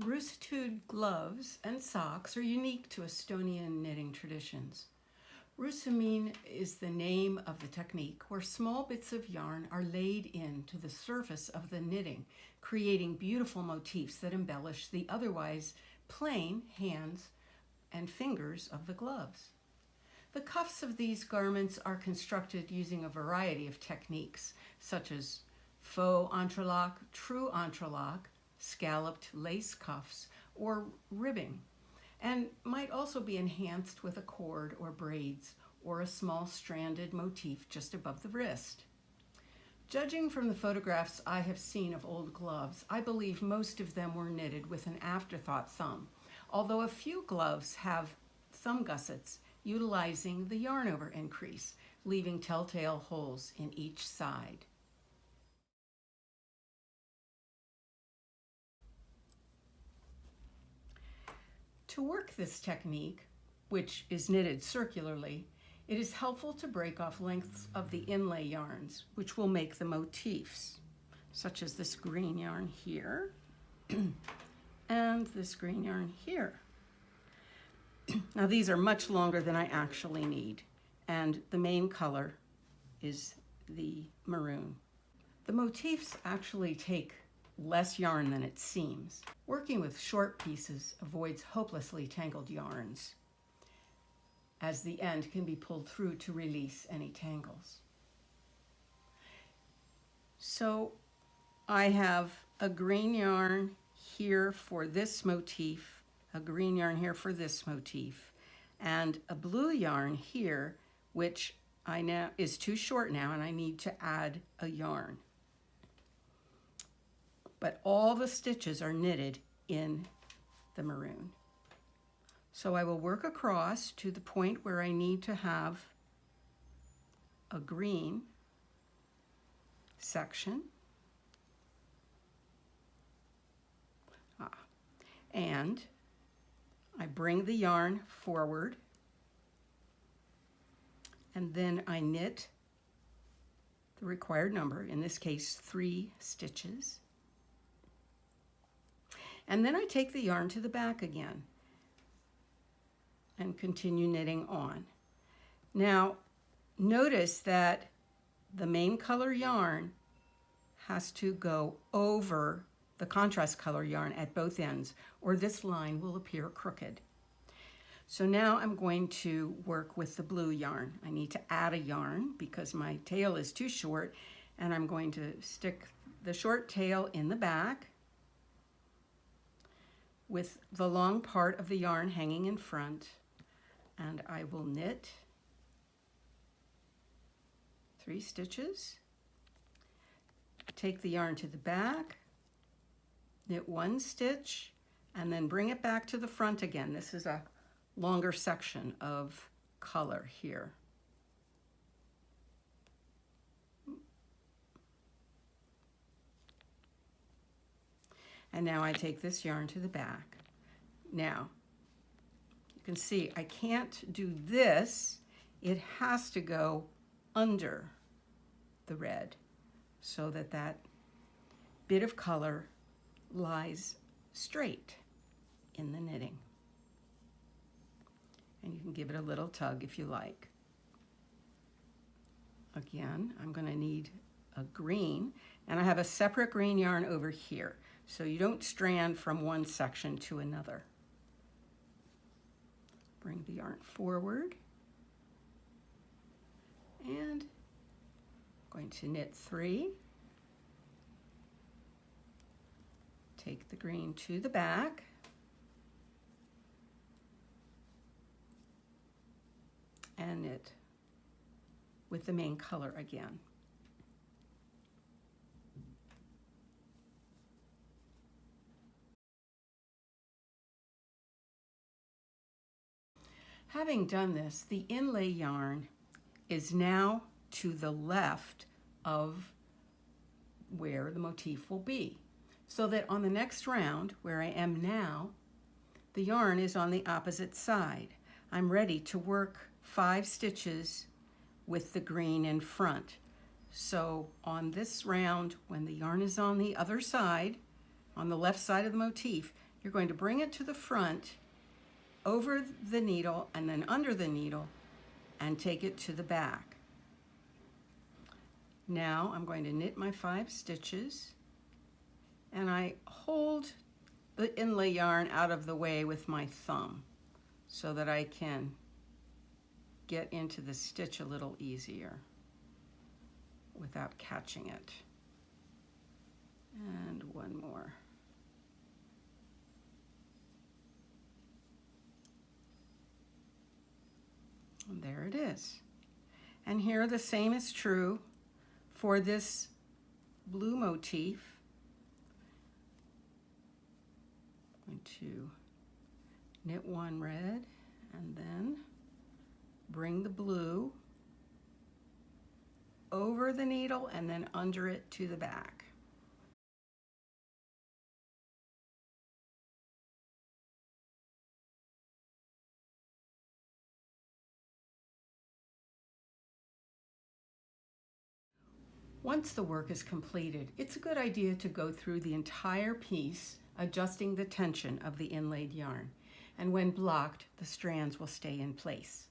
Roositud gloves and socks are unique to Estonian knitting traditions. Roosimine is the name of the technique where small bits of yarn are laid into the surface of the knitting, creating beautiful motifs that embellish the otherwise plain hands and fingers of the gloves. The cuffs of these garments are constructed using a variety of techniques, such as faux entrelac, true entrelac, scalloped lace cuffs, or ribbing, and might also be enhanced with a cord or braids or a small stranded motif just above the wrist. Judging from the photographs I have seen of old gloves, I believe most of them were knitted with an afterthought thumb, although a few gloves have thumb gussets utilizing the yarn over increase, leaving telltale holes in each side. To work this technique, which is knitted circularly, it is helpful to break off lengths of the inlay yarns, which will make the motifs, such as this green yarn here and this green yarn here. Now these are much longer than I actually need, and the main color is the maroon. The motifs actually take less yarn than it seems. Working with short pieces avoids hopelessly tangled yarns, as the end can be pulled through to release any tangles. So I have a green yarn here for this motif, a green yarn here for this motif, and a blue yarn here, which I now is too short now, and I need to add a yarn. But all the stitches are knitted in the maroon. So I will work across to the point where I need to have a green section. And I bring the yarn forward, and then I knit the required number, in this case 3 stitches. And then I take the yarn to the back again and continue knitting on. Now, notice that the main color yarn has to go over the contrast color yarn at both ends, or this line will appear crooked. So now I'm going to work with the blue yarn. I need to add a yarn because my tail is too short, and I'm going to stick the short tail in the back with the long part of the yarn hanging in front, and I will knit 3 stitches, take the yarn to the back, knit 1 stitch, and then bring it back to the front again. This is a longer section of color here. And now I take this yarn to the back. Now, you can see I can't do this. It has to go under the red so that that bit of color lies straight in the knitting. And you can give it a little tug if you like. Again, I'm going to need a green, and I have a separate green yarn over here, so you don't strand from one section to another. Bring the yarn forward, and I'm going to knit 3. Take the green to the back, and knit with the main color again. Having done this, the inlay yarn is now to the left of where the motif will be, so that on the next round, where I am now, the yarn is on the opposite side. I'm ready to work 5 stitches with the green in front. So on this round, when the yarn is on the other side, on the left side of the motif, You're going to bring it to the front, over the needle and then under the needle, and take it to the back. Now I'm going to knit my 5 stitches, and I hold the inlay yarn out of the way with my thumb so that I can get into the stitch a little easier without catching it. And one more. And there it is. And here the same is true for this blue motif. I'm going to knit 1 red and then bring the blue over the needle and then under it to the back. Once the work is completed, it's a good idea to go through the entire piece, adjusting the tension of the inlaid yarn. And when blocked, the strands will stay in place.